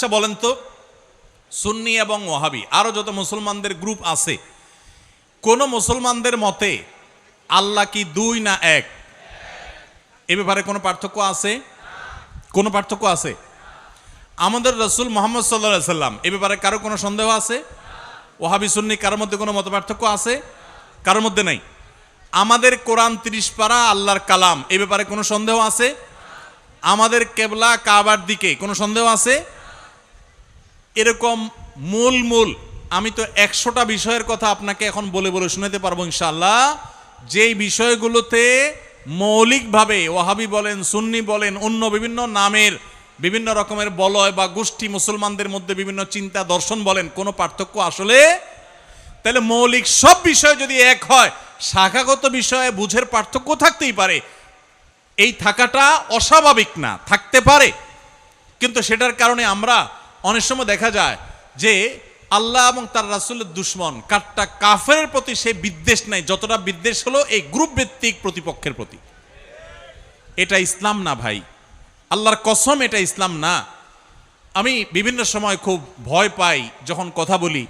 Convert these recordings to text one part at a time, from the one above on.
আচ্ছা বলেন তো, সুন্নি এবং ওয়াহাবি আরো যত মুসলমানদের গ্রুপ আছে, কোন মুসলমানদের মতে আল্লাহ কি দুই না এক? এ ব্যাপারে কোনো পার্থক্য আছে? কোনো পার্থক্য আছে? আমাদের রাসূল মুহাম্মদ সাল্লাল্লাহু আলাইহি সাল্লাম এ ব্যাপারে কারো কোনো সন্দেহ আছে? ওয়াহাবি সুন্নি কারোর মধ্যে কোনো মত পার্থক্য আছে? কারোর মধ্যে নাই। আমাদের কোরআন 30 পারা আল্লাহর কালাম, এ ব্যাপারে কোনো সন্দেহ আছে? আমাদের কেবলা কাবার দিকে কোনো সন্দেহ আছে? এরকম মূল আমি তো 100টা বিষয়ের কথা আপনাকে এখন বলে বলে শোনাতে পারবো ইনশাআল্লাহ, যেই বিষয়গুলোতে মৌলিকভাবে ওয়াহাবি বলেন, সুন্নি বলেন, অন্য বিভিন্ন নামের বিভিন্ন রকমের বলয় বা গোষ্ঠী মুসলমানদের মধ্যে বিভিন্ন চিন্তা দর্শন বলেন, কোনো পার্থক্য আসলে, তাহলে মৌলিক সব বিষয় যদি এক হয়, শাখাগত বিষয়ে বুঝের পার্থক্য থাকতেই পারে। এই থাকাটা অস্বাভাবিক না, থাকতে পারে, কিন্তু সেটার কারণে আমরা অনেক সময় দেখা যায় যে আল্লাহ এবং তার রাসূলের দুশমন কাট্টা কাফেরের প্রতি সে বিদ্বেষ নাই, যতটা বিদ্বেষ হলো এই গ্রুপ ভিত্তিক প্রতিপক্ষের প্রতি। এটা ইসলাম না ভাই, আল্লাহর কসম এটা ইসলাম না। আমি বিভিন্ন সময় খুব ভয় পাই যখন কথা বলি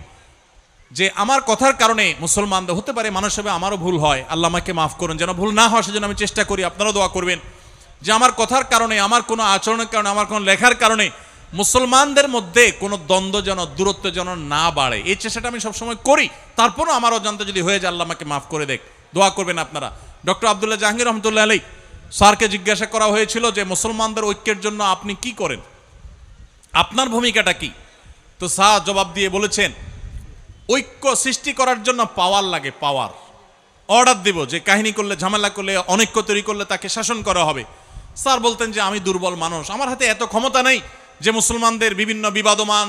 যে আমার কথার কারণে মুসলমানদের হতে পারে, মানুষ হবে, আমারও ভুল হয়, আল্লাহ আমাকে মাফ করুন, যেন ভুল না হয় সেজন্য আমি চেষ্টা করি, আপনারাও দোয়া করবেন যে আমার কথার কারণে, আমার কোনো আচরণের কারণে, আমার কোনো লেখার কারণে মুসলমানদের মধ্যে কোনো দ্বন্দ্ব যেন, দূরত্ব যেন না বাড়ে, এই চেষ্টাটা আমি সবসময় করি। তারপরও আমার অজান্তে যদি হয়ে যায়, আল্লাহ আমাকে মাফ করে দেখ, দোয়া করবেন আপনারা। ডক্টর আব্দুল্লাহ জাহাঙ্গীর রহমতুল্লাহ আলাইহি স্যারকে জিজ্ঞাসা করা হয়েছিল যে মুসলমানদের ঐক্যের জন্য আপনি কি করেন, আপনার ভূমিকাটা কি? তো স্যার জবাব দিয়ে বলেছেন, ঐক্য সৃষ্টি করার জন্য পাওয়ার লাগে, পাওয়ার। অর্ডার দিব যে কাহিনী করলে, ঝামেলা করলে, অনৈক্য তৈরি করলে তাকে শাসন করা হবে। স্যার বলতেন যে আমি দুর্বল মানুষ, আমার হাতে এত ক্ষমতা নেই যে মুসলমানদের বিভিন্ন বিবাদমান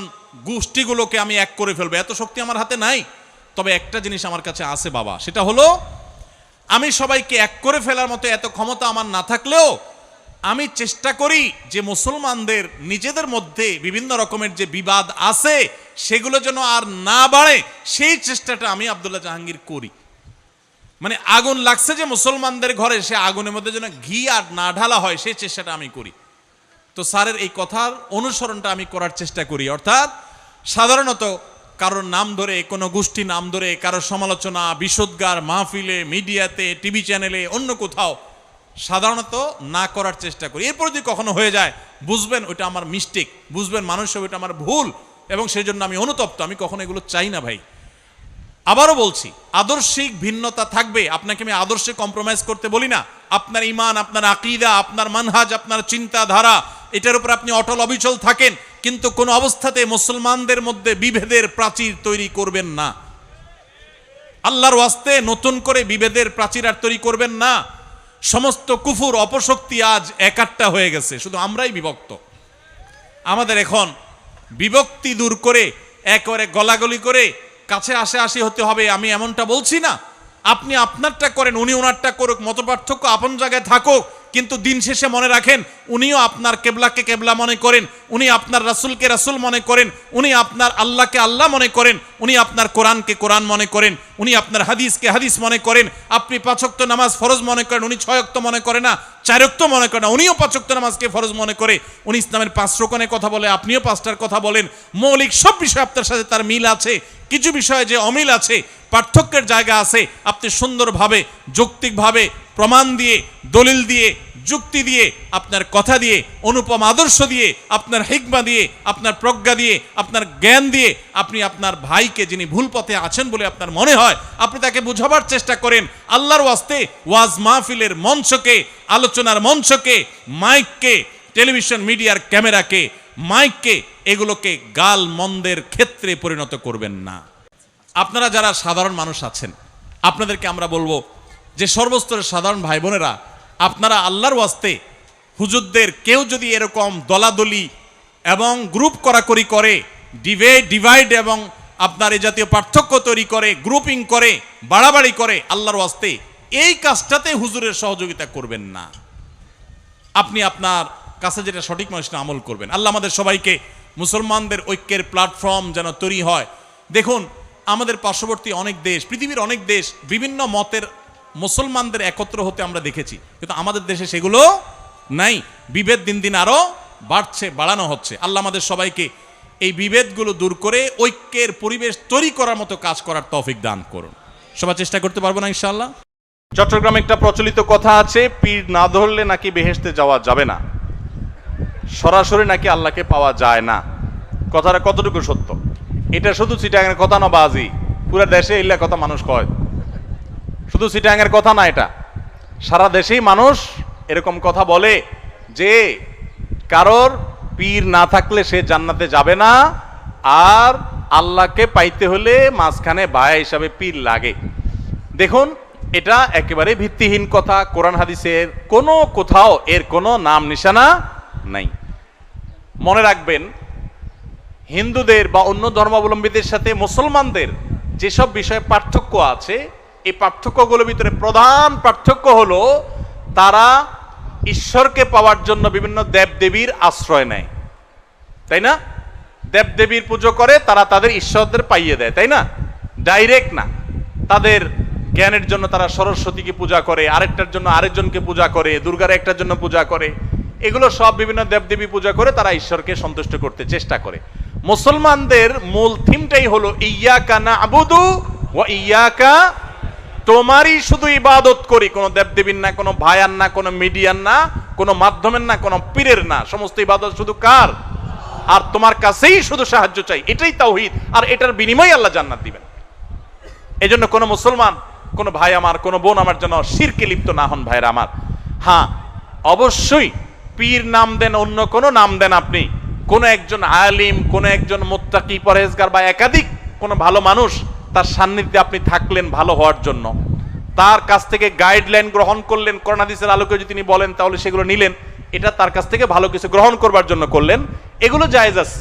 গোষ্ঠীগুলোকে আমি এক করে ফেলবো, এত শক্তি আমার হাতে নাই। তবে একটা জিনিস আমার কাছে আছে বাবা, সেটা হলো আমি সবাইকে এক করে ফেলার মতো এত ক্ষমতা আমার না থাকলেও আমি চেষ্টা করি যে মুসলমানদের নিজেদের মধ্যে বিভিন্ন রকমের যে বিবাদ আছে সেগুলো যেন আর না বাড়ে, সেই চেষ্টাটা আমি আব্দুল্লাহ জাহাঙ্গীর করি। মানে আগুন লাগছে যে মুসলমানদের ঘরে, সে আগুনের মধ্যে যেন ঘি আর না ঢালা হয়, সেই চেষ্টাটা আমি করি। তো স্যারের এই কথার অনুসরণটা আমি করার চেষ্টা করি। অর্থাৎ সাধারণত কারোর নাম ধরে, কোনো গোষ্ঠী নাম ধরে কারোর সমালোচনা, বিশোদ্গার মাহফিলে, মিডিয়াতে, টিভি চ্যানেলে, অন্য কোথাও সাধারণত না করার চেষ্টা করি। এরপর যদি কখনো হয়ে যায়, বুঝবেন ওইটা আমার মিস্টেক, বুঝবেন মানুষ হবে ওইটা আমার ভুল, এবং সেই জন্য আমি অনুতপ্ত। আমি কখনো এগুলো চাই না ভাই। আবারও বলছি, আদর্শিক ভিন্নতা থাকবে, আপনাকে আমি আদর্শে কম্প্রোমাইজ করতে বলি না। আপনার ঈমান, আপনার আকীদা, আপনার মানহাজ, আপনার চিন্তাধারা, এটার উপর আপনি অটল অবিচল থাকেন, কিন্তু কোন অবস্থাতে মুসলমানদের মধ্যে বিভেদের প্রাচীর তৈরি করবেন না। আল্লাহর ওয়াস্তে নতুন করে বিভেদের প্রাচীর আর তৈরি করবেন না। সমস্ত কুফুর অপশক্তি আজ একাট্টা হয়ে গেছে, শুধু আমরাই বিভক্ত। আমাদের এখন বিভক্তি দূর করে একেবারে গলাগলি করে কাছে আসি হতে হবে, আমি এমনটা বলছি না। আপনি আপনারটা করেন, উনি ওনারটা করুক, মতপার্থক্য আপন জায়গায় থাকুক, কিন্তু দিন শেষে মনে রাখেন উনিও আপনার কেবলাকে কেবলা মনে করেন, উনি আপনার রাসূলকে রাসূল মনে করেন, উনি আপনার আল্লাহকে আল্লাহ মনে করেন, উনি আপনার কোরআনকে কোরআন মনে করেন, উনি আপনার হাদিসকে হাদিস মনে করেন। আপনি 5 ওয়াক্ত নামাজ ফরজ মনে করেন, উনি 6 ওয়াক্ত মনে করে না, 4 ওয়াক্ত মনে করে না, উনিও 5 ওয়াক্ত নামাজকে ফরজ মনে করে। উনি ইসলামের 5 রকমের কথা বলে, আপনিও 5টার কথা বলেন। মৌলিক সব বিষয় আপনার সাথে তার মিল আছে, কিছু বিষয়ে যে অমিল আছে, পার্থক্যের জায়গা আছে, আপনি সুন্দরভাবে যৌক্তিকভাবে প্রমাণ দিয়ে, দলিল দিয়ে, যুক্তি দিয়ে, আপনার কথা দিয়ে, অনুপম আদর্শ দিয়ে, আপনার হিকমা দিয়ে, আপনার প্রজ্ঞা দিয়ে, আপনার জ্ঞান দিয়ে আপনি আপনার ভাইকে, যিনি ভুল পথে আছেন বলে আপনার মনে হয়, আপনি তাকে বুঝাবার চেষ্টা করেন। আল্লাহর ওয়াস্তে ওয়াজ মাহফিলের মঞ্চকে, আলোচনার মঞ্চকে, মাইককে, টেলিভিশন মিডিয়ার ক্যামেরাকে, মাইককে, এগুলোকে গাল মন্দের ক্ষেত্রে পরিণত করবেন না। আপনারা যারা সাধারণ মানুষ আছেন, আপনাদেরকে আমরা বলবো যে সর্বস্তরের সাধারণ ভাই বোনেরা, আপনারা আল্লাহর ওয়াস্তে হুজুরদের কেউ যদি এরকম দলাদলি এবং গ্রুপ করাকরি করে, ডিভাইড এবং আপনার এই জাতীয় পার্থক্য তৈরি করে, গ্রুপিং করে, বাড়াবাড়ি করে, আল্লাহর ওয়াস্তে এই কাজটাতে হুজুরের সহযোগিতা করবেন না। আপনি আপনার কাছে যেটা সঠিক মানুষ আমল করবেন। আল্লাহ আমাদের সবাইকে মুসলমানদের ঐক্যের প্ল্যাটফর্ম যেন তৈরি হয়। দেখুন, আমাদের পার্শ্ববর্তী অনেক দেশ, পৃথিবীর অনেক দেশ বিভিন্ন মতের মুসলমানদের একত্র হতে আমরা দেখেছি, কিন্তু আমাদের দেশে সেগুলো নাই। বিভেদ দিন দিন আরো বাড়ছে, বাড়ানো হচ্ছে। আল্লাহ আমাদের সবাইকে এই বিভেদগুলো দূর করে ঐক্যের পরিবেশ তৈরি করার মতো কাজ করার তৌফিক দান করুন। সবাই চেষ্টা করতে পারবো না ইনশাআল্লাহ? চট্টগ্রামে একটা প্রচলিত কথা আছে, পীর না ধরলে নাকি বেহেশতে যাওয়া যাবে না, সরাসরি নাকি আল্লাহকে পাওয়া যায় না। কথাটা কতটুকু সত্য? এটা শুধু চিটাগাংয়ের কথা না বাজি, পুরো দেশে এগুলা কথা মানুষ কয়। শুধু চিটাগাংয়ের কথা না, এটা সারা দেশেই মানুষ এরকম কথা বলে যে কারোর পীর না থাকলে সে জান্নাতে যাবে না, আর আল্লাহকে পাইতে হলে মাঝখানে ভায়া হিসাবে পীর লাগে। দেখুন, এটা একেবারে ভিত্তিহীন কথা। কোরআন হাদিসের কোনো কোথাও এর কোনো নাম নিশানা নাই। মনে রাখবেন, হিন্দুদের বা অন্য ধর্মাবলম্বীদের সাথে মুসলমানদের যেসব বিষয়ে পার্থক্য আছে, এই পার্থক্যগুলোর ভিতরে প্রধান পার্থক্য হলো তারা ঈশ্বরকে পাওয়ার জন্য বিভিন্ন দেবদেবীর আশ্রয় নেয়, তাই না? দেবদেবীর পুজো করে, তারা তাদের ঈশ্বরদের পাইয়ে দেয়, তাই না? ডাইরেক্ট না। তাদের জ্ঞানের জন্য তারা সরস্বতীকে পূজা করে, আরেকটার জন্য আরেকজনকে পূজা করে, দুর্গার একটার জন্য পূজা করে। এগুলো সব বিভিন্ন দেবদেবী পূজা করে তারা ঈশ্বরকে সন্তুষ্ট করতে চেষ্টা করে। মুসলমানদের মূল থিমটাই হলো ইয়াকা না'বুদু ওয়া ইয়াকা, তোমারই শুধু ইবাদত করি, কোনো দেবদেবীর না, কোনো ভায়ার না, কোনো মিডিয়ার না, কোনো মাধ্যমের না, কোনো পীরের না, সমস্ত ইবাদত শুধু কার? আর তোমার কাছেই শুধু সাহায্য চাই, এটাই তাওহীদ। আর এটার বিনিময়ে আল্লাহ জান্নাত দিবেন। এজন্য কোনো মুসলমান, কোনো ভাই আমার, কোনো বোন আমার যেন শিরকে লিপ্ত না হন, ভাইরা আমার। হ্যাঁ, অবশ্যই পীর নাম দেন, অন্য কোনো নাম দেন আপনি, কোনো একজন আলিম, কোনো একজন মুত্তাকি পরহেজগার বা একাধিক কোনো ভালো মানুষ তার সান্নিধ্যে আপনি থাকলেন ভালো হওয়ার জন্য, তার কাছ থেকে গাইডলাইন গ্রহণ করলেন, কোরআন হাদিসের আলোকে যদি তিনি বলেন তাহলে সেগুলো নিলেন, এটা তার কাছ থেকে ভালো কিছু গ্রহণ করবার জন্য করলেন, এগুলো জায়েজ আছে।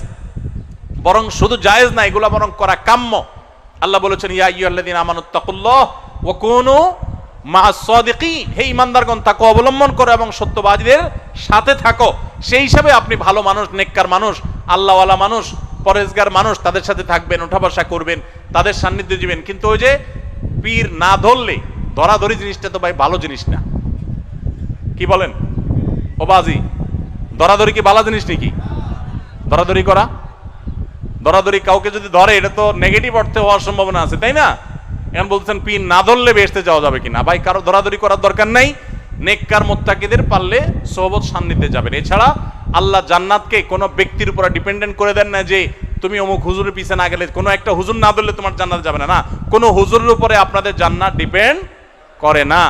বরং শুধু জায়েজ না, এগুলো বরং করা কাম্য। আল্লাহ বলেছেন, ইয়া আইয়ুহাল্লাযীনা আমানুত্তাকুল্লাহ ওয়া কুনু মা'আস সাদিকিন, হে ঈমানদারগণ তাকওয়া অবলম্বন করো এবং সত্যবাদীদের সাথে থাকো। সেই হিসাবে আপনি ভালো মানুষ, নেককার মানুষ, আল্লাহওয়ালা মানুষ, পরহেজগার মানুষ, তাদের সাথে থাকবেন, উঠা বসা করবেন, তাদের সান্নিধ্যে দিবেন। কিন্তু ওই যে পীর না ধরলে, ধরাধরি জিনিসটা তো ভাই ভালো জিনিস না। কি বলেন ও বাজি? ধরাধরি কি ভালো জিনিস নাকি? ধরাধরি করা, ধরাধরি কাউকে যদি ধরে, এটা তো নেগেটিভ অর্থে হওয়ার সম্ভাবনা আছে, তাই না? এখন বলছেন পীর না ধরলে বেহেশতে যাওয়া যাবে কিনা? ভাই, কারো ধরাধরি করার দরকার নাই। নেককার মুত্তাকিদের পারলে সোহবত সান্নিধ্যে যাবেন। এছাড়া আল্লাহ জান্নাতকে কোনো ব্যক্তির উপর ডিপেন্ডেন্ট করে দেন না যে তুমি অমুক হুজুরের পিছনে না গেলে, কোনো একটা হুজুর না ধরলে তোমার জান্নাত যাবে না। না, কোনো হুজুরের উপরে আপনাদের জান্নাত ডিপেন্ড করে না।